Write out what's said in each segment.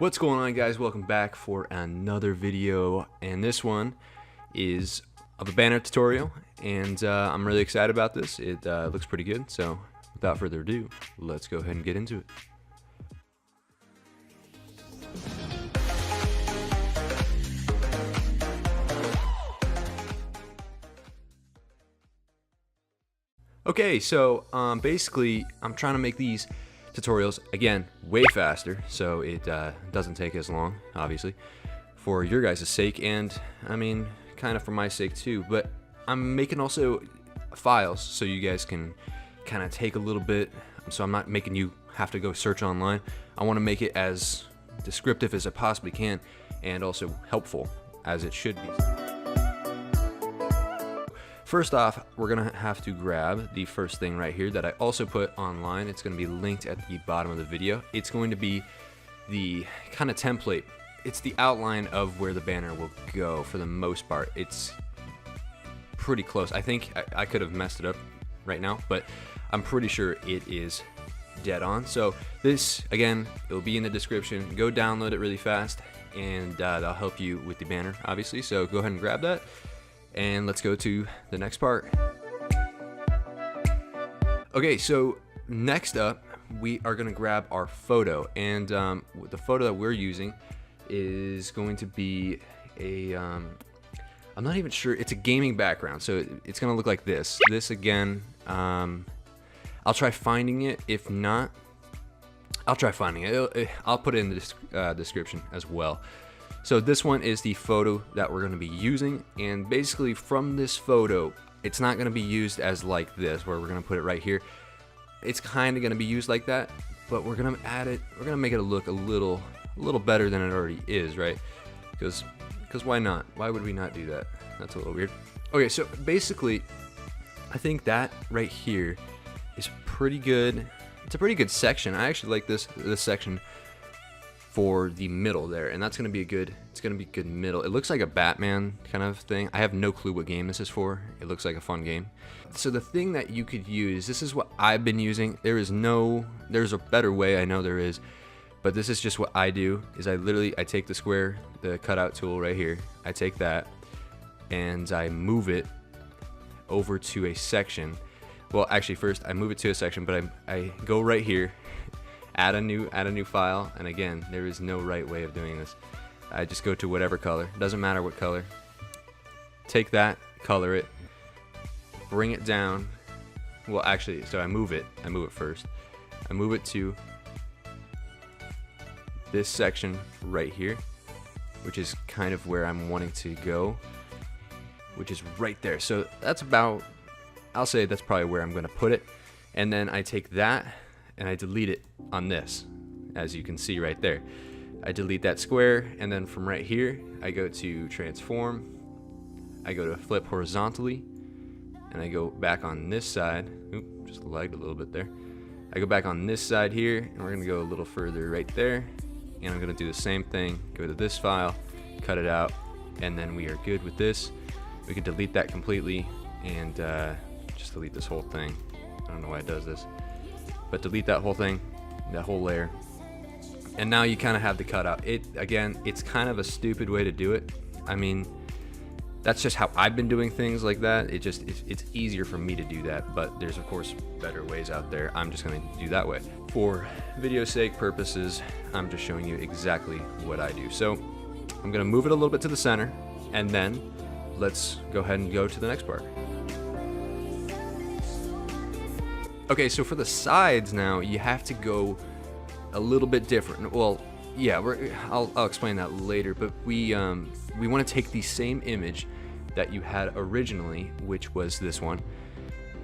What's going on, guys? Welcome back for another video, and this one is of a banner tutorial, and I'm really excited about this. It looks pretty good, so without further ado, let's go ahead and get into it. Okay, so basically I'm trying to make these tutorials again way faster, so it doesn't take as long, obviously, for your guys' sake, and I mean kind of for my sake too. But I'm making also files so you guys can kind of take a little bit, so I'm not making you have to go search online. I want to make it as descriptive as I possibly can and also helpful as it should be. First off, we're gonna have to grab the first thing right here that I also put online. It's gonna be linked at the bottom of the video. It's going to be the kind of template. It's the outline of where the banner will go for the most part. It's pretty close. I think I could have messed it up right now, but I'm pretty sure it is dead on. So this, again, it'll be in the description. Go download it really fast, and that'll help you with the banner, obviously. So go ahead and grab that. And let's go to the next part. Okay, so next up, we are gonna grab our photo, and the photo that we're using is going to be a, I'm not even sure, it's a gaming background, so it's gonna look like this. This again, I'll try finding it. If not, I'll try finding it. I'll put it in the description as well. So this one is the photo that we're going to be using, and basically from this photo, it's not going to be used as like this, where we're going to put it right here. It's kind of going to be used like that, but we're going to add it, we're going to make it look a little better than it already is, right? Because why not? Why would we not do that? That's a little weird. Okay, so basically, I think that right here is pretty good. It's a pretty good section. I actually like this section for the middle there, and that's gonna be a good, it's gonna be good middle. It looks like a Batman kind of thing. I have no clue what game this is for. It looks like a fun game. So the thing that you could use, this is what I've been using. There's a better way, I know there is, but this is just what I do, is I take the square, the cutout tool right here, I take that and I move it over to a section. Well, actually first I move it to a section, but I go right here, add a new file, and again, there is no right way of doing this. I just go to whatever color, doesn't matter what color. Take that, color it, bring it down. Well, actually, so I move it first. I move it to this section right here, which is kind of where I'm wanting to go, which is right there. So that's about, I'll say that's probably where I'm gonna put it. And then I take that and I delete it on this, as you can see right there. I delete that square, and then from right here, I go to transform, I go to flip horizontally, and I go back on this side. Oop, just lagged a little bit there. I go back on this side here, and we're gonna go a little further right there, and I'm gonna do the same thing, go to this file, cut it out, and then we are good with this. We can delete that completely, and just delete this whole thing. I don't know why it does this. But delete that whole thing, that whole layer, and now you kind of have the cutout. Again, it's kind of a stupid way to do it. I mean, that's just how I've been doing things like that. It's easier for me to do that, but there's of course better ways out there. I'm just going to do that way. For video sake purposes, I'm just showing you exactly what I do. So I'm going to move it a little bit to the center, and then let's go ahead and go to the next part. Okay, so for the sides now, you have to go a little bit different. Well, yeah, I'll explain that later, but we want to take the same image that you had originally, which was this one,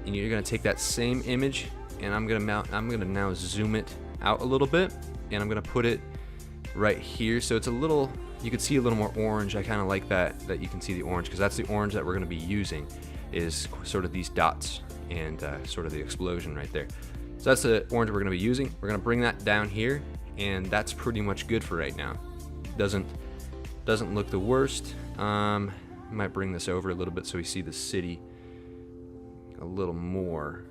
and you're gonna take that same image, and I'm gonna now zoom it out a little bit, and I'm gonna put it right here, so it's a little, you can see a little more orange. I kind of like that you can see the orange, because that's the orange that we're gonna be using, is sort of these dots and sort of the explosion right there. So that's the orange we're going to be using. We're going to bring that down here, and that's pretty much good for right now. Doesn't look the worst. Might bring this over a little bit so we see the city a little more.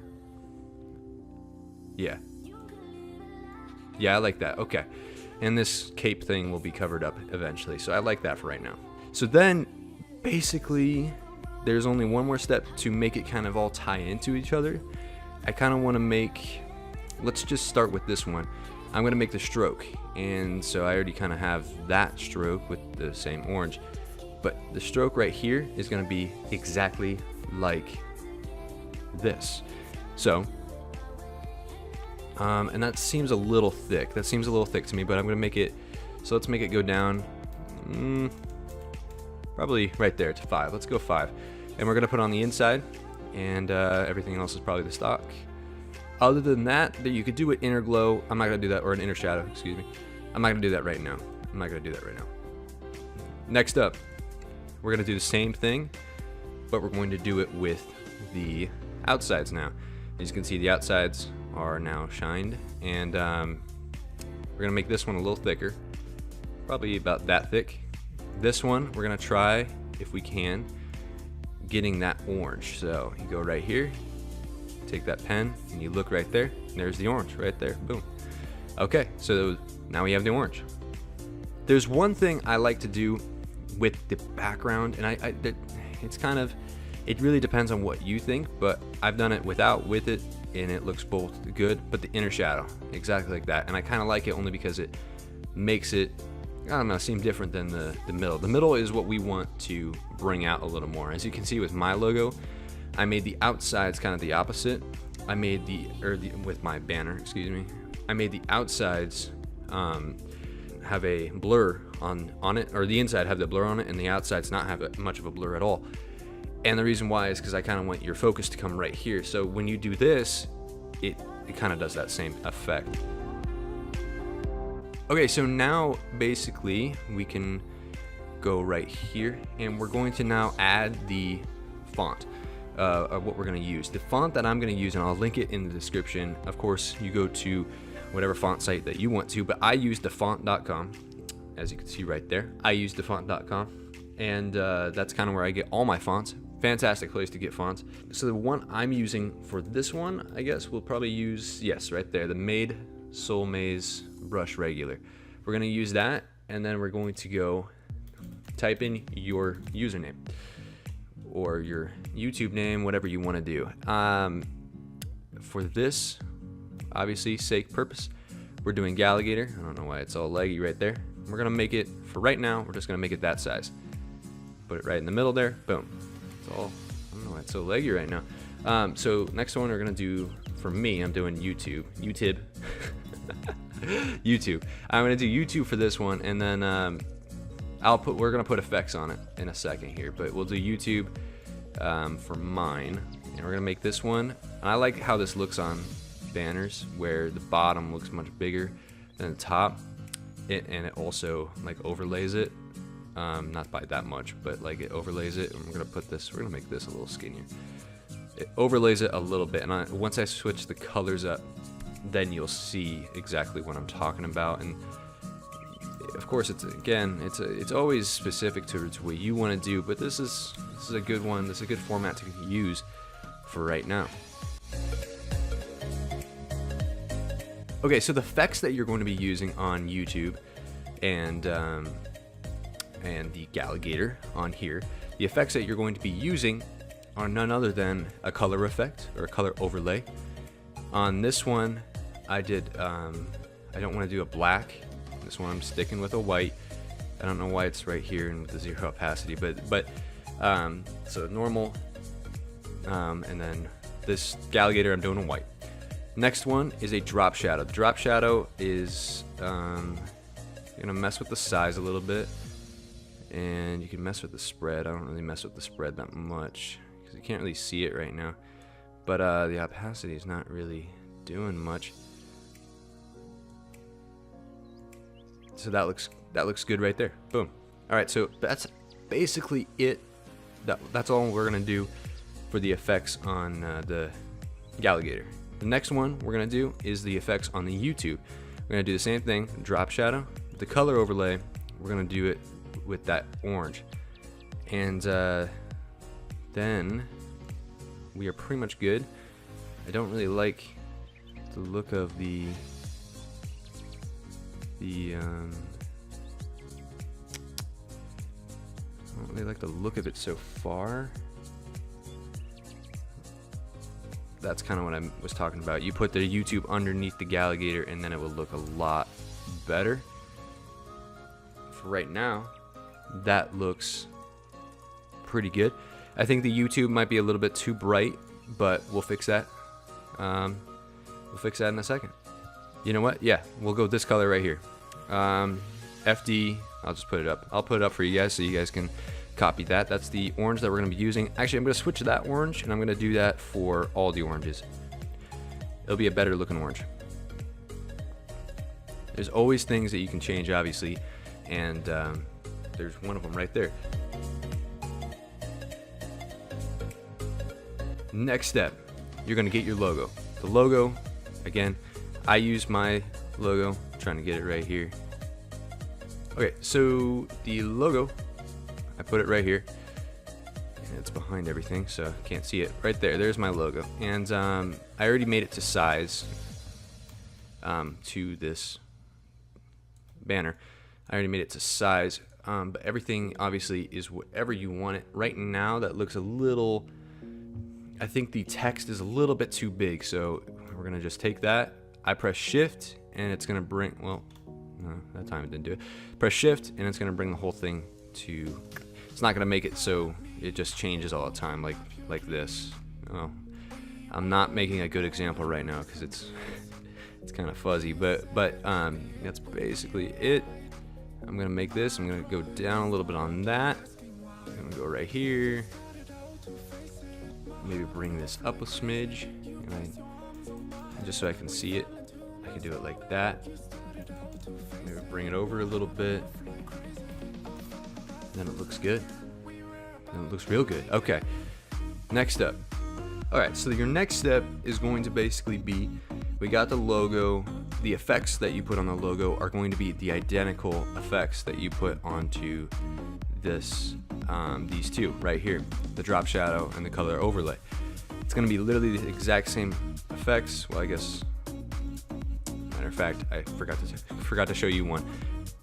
Yeah, I like that. Okay, And this cape thing will be covered up eventually, so I like that for right now. So then, basically, there's only one more step to make it kind of all tie into each other. I kind of want to make, let's just start with this one. I'm going to make the stroke, and so I already kind of have that stroke with the same orange. But the stroke right here is going to be exactly like this. So, and that seems a little thick. That seems a little thick to me, but I'm going to make it, so let's make it go down, probably right there to 5. Let's go 5. And we're going to put on the inside, and everything else is probably the stock. Other than that, you could do an inner glow. I'm not going to do that, or an inner shadow, excuse me. I'm not going to do that right now. I'm not going to do that right now. Next up, we're going to do the same thing, but we're going to do it with the outsides now. As you can see, the outsides are now shined, and we're going to make this one a little thicker, probably about that thick. This one, we're going to try, if we can, getting that orange. So you go right here, take that pen, and you look right there, and there's the orange right there. Boom. Okay, so now we have the orange. There's one thing I like to do with the background, and it's kind of, it really depends on what you think, but I've done it without, with it, and it looks both good. But the inner shadow, exactly like that, and I kind of like it only because it makes it, I don't know, seem different than the middle. The middle is what we want to bring out a little more. As you can see with my logo, I made the outsides kind of the opposite. I made with my banner, excuse me, I made the outsides have a blur on it, or the inside have the blur on it, and the outsides not have much of a blur at all. And the reason why is because I kind of want your focus to come right here. So when you do this, it kind of does that same effect. Okay, so now basically we can go right here, and we're going to now add the font of what we're going to use. The font that I'm going to use, and I'll link it in the description. Of course, you go to whatever font site that you want to, but I use defont.com, as you can see right there. I use defont.com, and that's kind of where I get all my fonts. Fantastic place to get fonts. So the one I'm using for this one, I guess we'll probably use, yes, right there, the Made Soulmaze Brush Regular. We're going to use that, and then we're going to go type in your username or your YouTube name, whatever you want to do. For this, obviously, sake purpose, we're doing Galligator. I don't know why it's all leggy right there. We're going to make it, for right now, we're just going to make it that size. Put it right in the middle there. Boom. It's all, I don't know why it's so leggy right now. So next one we're going to do, for me, I'm doing YouTube. YouTube. I'm going to do YouTube for this one, and then we're going to put effects on it in a second here, but we'll do YouTube for mine, and we're going to make this one. And I like how this looks on banners, where the bottom looks much bigger than the top, and it also like overlays it, not by that much, but like it overlays it. And we're going to make this a little skinnier. It overlays it a little bit, and once I switch the colors up, then you'll see exactly what I'm talking about. And of course, it's always specific to what you want to do, but this is a good one. This is a good format to use for right now. Okay, so the effects that you're going to be using on YouTube and the Galligator on here, the effects that you're going to be using are none other than a color effect or a color overlay. On this one, I don't want to do a black. This one I'm sticking with a white. I don't know why it's right here and with the 0 opacity, but so normal, and then this Galligator I'm doing a white. Next one is a drop shadow. The drop shadow is gonna mess with the size a little bit, and you can mess with the spread. I don't really mess with the spread that much because you can't really see it right now, but the opacity is not really doing much. So that looks good right there. Boom. All right, so that's basically it. That's all we're gonna do for the effects on the Galligator. The next one we're gonna do is the effects on the YouTube. We're gonna do the same thing, drop shadow. The color overlay, we're gonna do it with that orange, and then we are pretty much good. I don't really like the look of the the I don't really like the look of it so far. That's kind of what I was talking about. You put the YouTube underneath the Galligator and then it will look a lot better. For right now, that looks pretty good. I think the YouTube might be a little bit too bright, but we'll fix that. We'll fix that in a second. You know what? Yeah, we'll go with this color right here. FD, I'll just put it up. I'll put it up for you guys so you guys can copy that. That's the orange that we're going to be using. Actually, I'm going to switch to that orange, and I'm going to do that for all the oranges. It'll be a better looking orange. There's always things that you can change, obviously, and there's one of them right there. Next step, you're going to get your logo. The logo, again, I use my logo. I'm trying to get it right here. Okay, so the logo, I put it right here, and it's behind everything, so I can't see it. Right there, there's my logo, and I already made it to size to this banner. I already made it to size, but everything obviously is whatever you want it. Right now, that looks a little, I think the text is a little bit too big, so we're gonna just take that. I press shift, and it's gonna bring, well, no, that time it didn't do it. Press shift, and it's gonna bring the whole thing to, it's not gonna make it so it just changes all the time like this. Oh, I'm not making a good example right now because it's kind of fuzzy, but that's basically it. I'm gonna make this, I'm gonna go down a little bit on that. I'm gonna go right here. Maybe bring this up a smidge, and just so I can see it. I can do it like that. Maybe bring it over a little bit. Then it looks good. Then it looks real good. Okay. Next up. Alright, so your next step is going to basically be, we got the logo. The effects that you put on the logo are going to be the identical effects that you put onto this, these two right here, the drop shadow and the color overlay. It's going to be literally the exact same effects. Well, I guess, matter of fact, I forgot to show you one.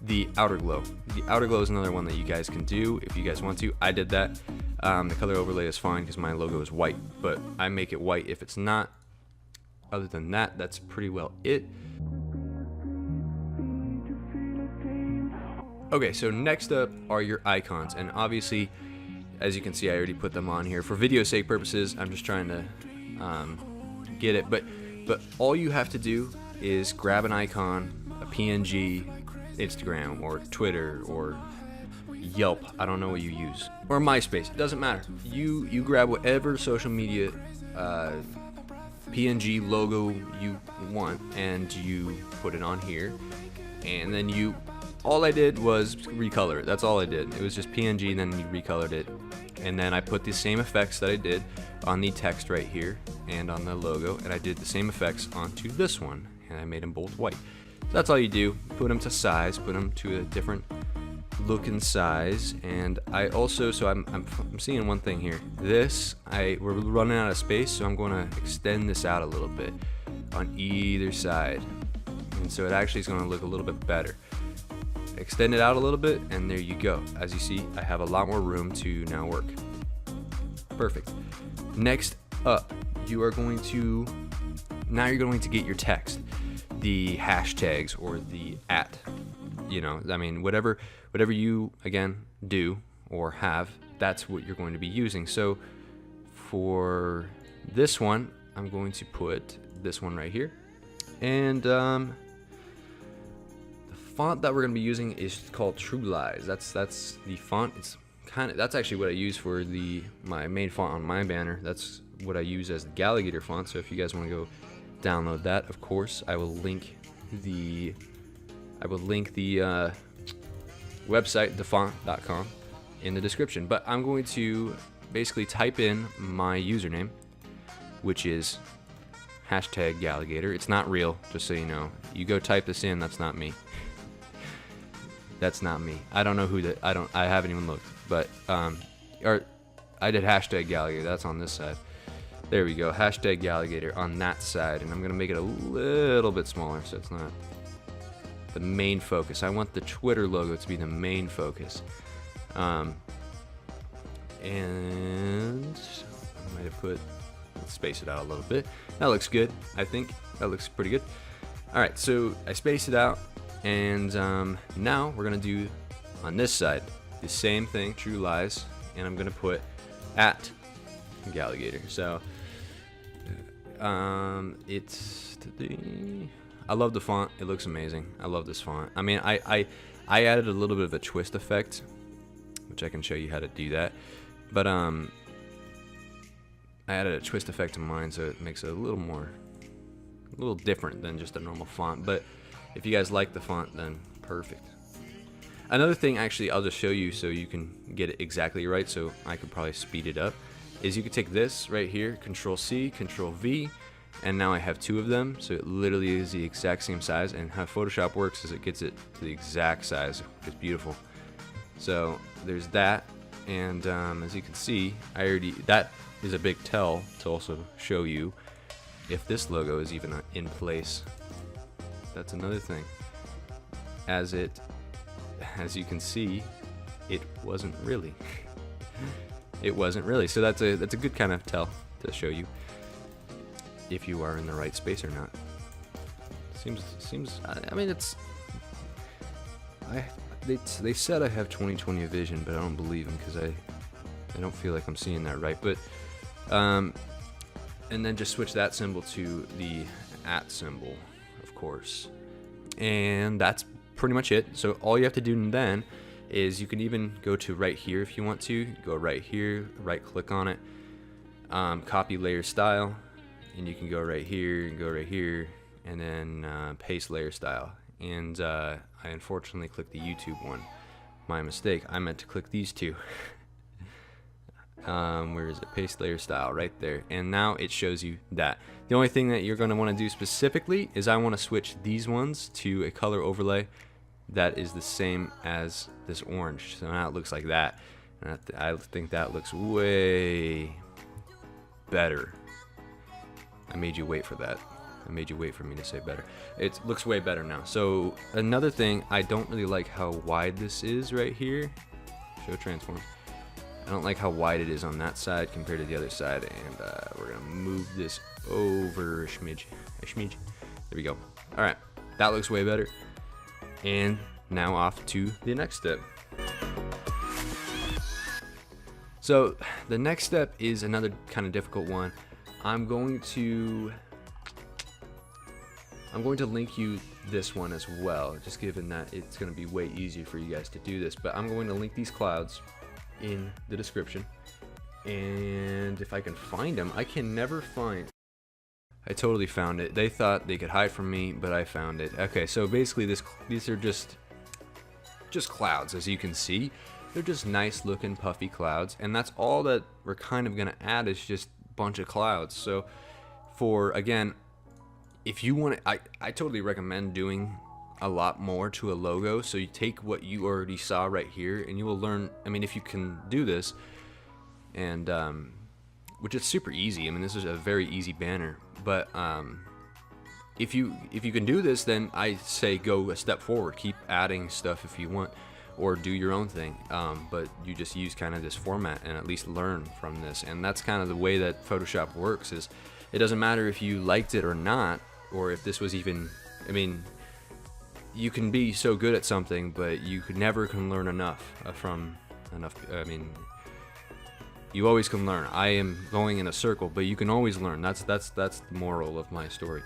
The outer glow. The outer glow is another one that you guys can do if you guys want to. I did that. The color overlay is fine because my logo is white, but I make it white if it's not. Other than that, that's pretty well it. Okay, so next up are your icons, and obviously, as you can see, I already put them on here. For video sake purposes, I'm just trying to get it, but all you have to do is grab an icon, a PNG, Instagram, or Twitter, or Yelp, I don't know what you use, or MySpace, it doesn't matter. You grab whatever social media PNG logo you want, and you put it on here, and then all I did was recolor it. That's all I did. It was just PNG, and then you recolored it. And then I put the same effects that I did on the text right here and on the logo, and I did the same effects onto this one, and I made them both white. So that's all you do. Put them to size, put them to a different look and size. And I also, so I'm seeing one thing here. We're running out of space, so I'm going to extend this out a little bit on either side. And so it actually is going to look a little bit better. Extend it out a little bit, and there you go. As you see, I have a lot more room to now work. Perfect. Next up, you're going to get your text, the hashtags or the @ I mean, whatever you again do or have, that's what you're going to be using. So for this one, I'm going to put this one right here, and font that we're going to be using is called True Lies. That's the font. It's that's actually what I use for my main font on my banner. That's what I use as the Galligator font. So if you guys want to go download that, of course, I will link the website, thefont.com, in the description. But I'm going to basically type in my username, which is #Galligator. It's not real, just so you know. You go type this in, that's not me. That's not me. I don't know who that. I haven't even looked. But or I did #Galligator. That's on this side. There we go. #Galligator on that side, and I'm gonna make it a little bit smaller so it's not the main focus. I want the Twitter logo to be the main focus. And I might have let's space it out a little bit. That looks good. I think that looks pretty good. All right, so I spaced it out, and now we're gonna do on this side the same thing, True Lies, and I'm gonna put at Galligator. So it's I love the font. It looks amazing. I love this font. I mean, I added a little bit of a twist effect, which I can show you how to do that. But I added a twist effect to mine, so it makes it a little different than just a normal font. But if you guys like the font, then perfect. Another thing, actually, I'll just show you so you can get it exactly right, so I could probably speed it up, is you could take this right here, Control C, Control V, and now I have two of them, so it literally is the exact same size. And how Photoshop works is it gets it to the exact size, which is beautiful. So there's that, and as you can see, that is a big tell to also show you if this logo is even in place. That's another thing. As you can see, it wasn't really. It wasn't really. So that's a good kind of tell to show you if you are in the right space or not. Seems. I mean, they said I have 20/20 vision, but I don't believe them because I don't feel like I'm seeing that right. But and then just switch that symbol to the @ symbol, of course, and that's pretty much it. So all you have to do then is you can even go to right here if you want to. Go right here, right click on it, copy layer style, and you can go right here and go right here, and then paste layer style. And I unfortunately clicked the YouTube one. My mistake. I meant to click these two. Where is it? Paste layer style right there, and now it shows you that. The only thing that you're going to want to do specifically is I want to switch these ones to a color overlay that is the same as this orange, so now it looks like that, and I think that looks way better. I made you wait for that. I made you wait for me to say better. It looks way better now. So another thing, I don't really like how wide this is right here. Show transform. I don't like how wide it is on that side compared to the other side, and we're gonna move this over a smidge. There we go. All right, that looks way better. And now off to the next step. So the next step is another kind of difficult one. I'm going to link you this one as well, just given that it's going to be way easier for you guys to do this. But I'm going to link these clouds in the description, and if I can find them, I can never find. I totally found it. They thought they could hide from me, but I found it. Okay, so basically these are just clouds, as you can see. They're just nice looking puffy clouds, and that's all that we're kind of gonna add is just a bunch of clouds. So again, if you want to, I totally recommend doing a lot more to a logo. So you take what you already saw right here, and you will learn. I mean, if you can do this, and which is super easy. I mean, this is a very easy banner. But if you can do this, then I say go a step forward. Keep adding stuff if you want, or do your own thing. But you just use kind of this format and at least learn from this. And that's kind of the way that Photoshop works. Is it doesn't matter if you liked it or not, or if this was even. I mean, you can be so good at something, but you never can learn enough from enough. I mean. You always can learn. I am going in a circle, but you can always learn. That's the moral of my story.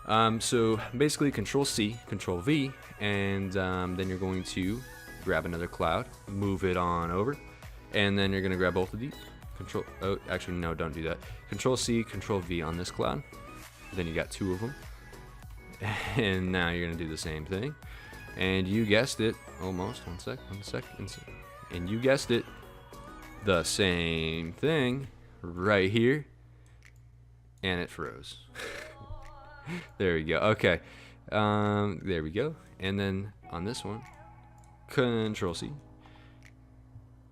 So basically, Control C, Control V, and then you're going to grab another cloud, move it on over, and then you're going to grab both of these. Oh, actually, no, don't do that. Control C, Control V on this cloud. Then you got two of them, and now you're going to do the same thing. And you guessed it, almost. One sec. And you guessed it. The same thing right here, and it froze. There we go. Okay, there we go. And then on this one, Control C.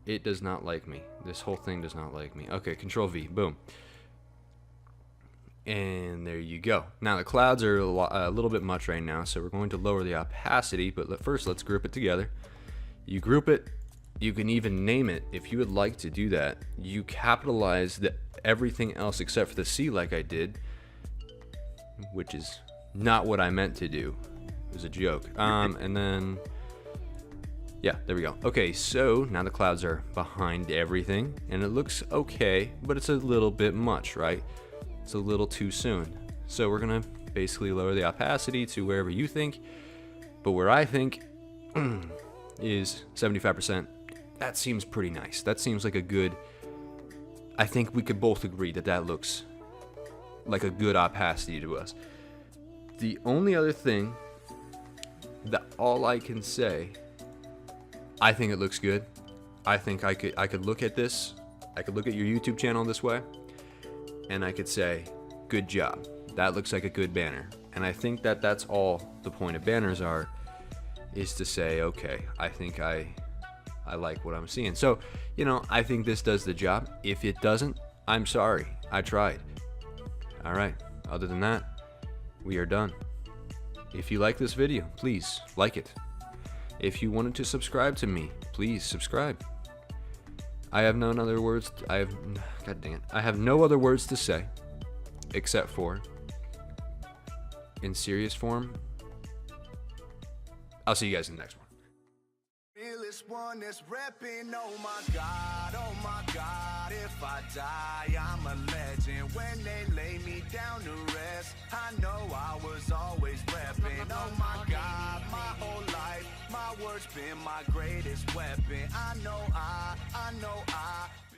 It does not like me. This whole thing does not like me. Okay, Control V. Boom. And there you go. Now the clouds are a little bit much right now, so we're going to lower the opacity, but first let's group it together. You group it, you can even name it if you would like to do that. You capitalize everything else except for the C like I did, which is not what I meant to do. It was a joke. And then, yeah, there we go. Okay, so now the clouds are behind everything, and it looks okay, but it's a little bit much, right? It's a little too soon. So we're gonna basically lower the opacity to wherever you think, but where I think is 75%. That seems pretty nice. That seems like a good, I think we could both agree that that looks like a good opacity to us. The only other thing that all I can say, I think it looks good. I think I could look at this, I could look at your YouTube channel this way, and I could say, good job. That looks like a good banner. And I think that that's all the point of banners are, is to say, okay, I think I like what I'm seeing. So, you know, I think this does the job. If it doesn't, I'm sorry. I tried. All right. Other than that, we are done. If you like this video, please like it. If you wanted to subscribe to me, please subscribe. I have no other words. God dang it. I have no other words to say except for, in serious form, I'll see you guys in the next one. Realest one that's repping, oh my God, if I die, I'm a legend. When they lay me down to rest, I know I was always repping, oh my God, my whole life, my words been my greatest weapon. I know I